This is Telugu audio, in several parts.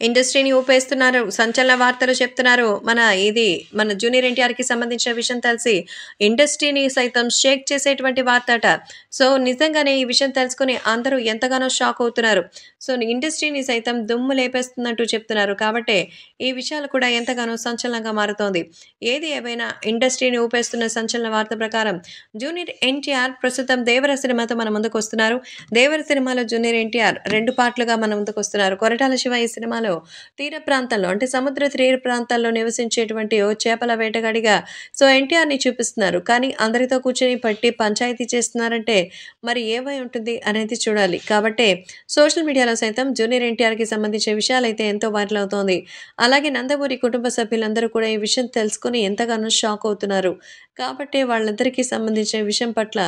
ఇండస్ట్రీని ఊపేస్తున్నారు. సంచలన వార్తలు చెప్తున్నారు. మన జూనియర్ ఎన్టీఆర్‌కి సంబంధించిన విషయం తెలిసి ఇండస్ట్రీని సైతం షేక్ చేసేటువంటి వార్త అట. సో, నిజంగానే ఈ విషయం తెలుసుకొని అందరూ ఎంతగానో షాక్ అవుతున్నారు. సో, ఇండస్ట్రీని సైతం దుమ్ము లేపేస్తుందంటూ చెప్తున్నారు. కాబట్టే ఈ విషయాలు కూడా ఎంతగానో సంచలనంగా మారుతోంది. ఏది ఏమైనా ఇండస్ట్రీని ఊపేస్తున్న సంచలన వార్త ప్రకారం జూనియర్ ఎన్టీఆర్ ప్రస్తుతం 'దేవర' సినిమాతో మన ముందుకొస్తున్నారు. 'దేవర' సినిమాలో జూనియర్ ఎన్టీఆర్ 2 పార్ట్‌లుగా మన ముందుకొస్తున్నారు. కొరటాల శివ ఈ సినిమాలో తీర ప్రాంతంలో అంటే సముద్ర తీర ప్రాంతాల్లో నివసించేటువంటి ఓ చేపల వేటగాడిగా సో ఎన్టీఆర్‌ని చూపిస్తున్నారు. కానీ అందరితో కూర్చొని పట్టి పంచాయతీ చేస్తున్నారంటే మరి ఏమై ఉంటుంది అనేది చూడాలి. కాబట్టే సోషల్ మీడియాలో సైతం జూనియర్ ఎన్టీఆర్‌కి సంబంధించిన విషయాలైతే ఎంతో వైరల్ అవుతోంది. అలాగే నందమూరి కుటుంబ సభ్యులందరూ కూడా ఈ విషయం తెలుసుకొని ఎంతగానో షాక్ అవుతున్నారు. కాబట్టే వాళ్ళందరికీ సంబంధించిన విషయం పట్ల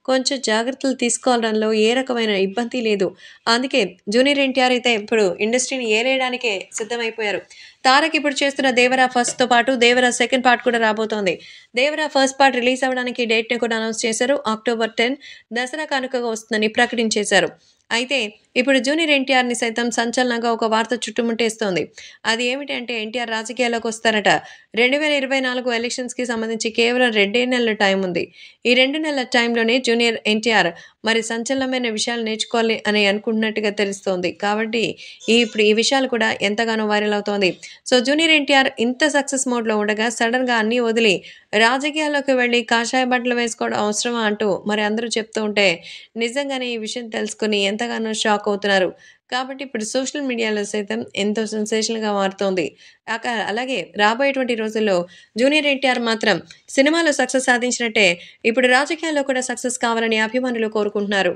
కొంచెం జాగ్రత్తలు తీసుకోవడంలో ఏ రకమైన ఇబ్బంది లేదు. అందుకే జూనియర్ ఎన్టీఆర్ అయితే ఇప్పుడు ఇండస్ట్రీని ఏలేయడానికే సిద్ధమైపోయారు. తారక్ ఇప్పుడు చేస్తున్న 'దేవర' ఫస్ట్‌తో పాటు 'దేవర' సెకండ్ పార్ట్ కూడా రాబోతోంది. 'దేవర' ఫస్ట్ పార్ట్ రిలీజ్ అవ్వడానికి డేట్‌ని కూడా అనౌన్స్ చేశారు. అక్టోబర్ 10 దసరా కానుకగా వస్తుందని ప్రకటించేశారు. అయితే ఇప్పుడు జూనియర్ ఎన్టీఆర్‌ని సైతం సంచలనంగా ఒక వార్త చుట్టుముట్టేస్తోంది. అది ఏమిటంటే ఎన్టీఆర్ రాజకీయాల్లోకి వస్తారట. 2024 ఎలక్షన్స్‌కి సంబంధించి కేవలం 2 నెలల టైం ఉంది. ఈ 2 నెలల టైంలోనే జూనియర్ ఎన్టీఆర్ మరి సంచలనమైన విషయాలు నేర్చుకోవాలి అని అనుకుంటున్నట్టుగా తెలుస్తోంది. కాబట్టి ఇప్పుడు ఈ విషయాలు కూడా ఎంతగానో వైరల్ అవుతోంది. సో, జూనియర్ ఎన్టీఆర్ ఇంత సక్సెస్ మోడ్‌లో ఉండగా సడెన్‌గా అన్నీ వదిలి రాజకీయాల్లోకి వెళ్లి కాషాయ బట్టలు వేసుకోవడం అవసరమా అంటూ మరి అందరూ చెప్తూ ఉంటే నిజంగానే ఈ విషయం తెలుసుకొని ఎంతగానో షాక్ అవుతున్నారు. కాబట్టి ఇప్పుడు సోషల్ మీడియాలో సైతం ఎంతో సెన్సేషనల్‌గా మారుతోంది. అలాగే రాబోయేటువంటి రోజుల్లో జూనియర్ ఎన్టీఆర్ మాత్రం సినిమాలో సక్సెస్ సాధించినట్టే ఇప్పుడు రాజకీయాల్లో కూడా సక్సెస్ కావాలని అభిమానులు కోరుకుంటున్నారు.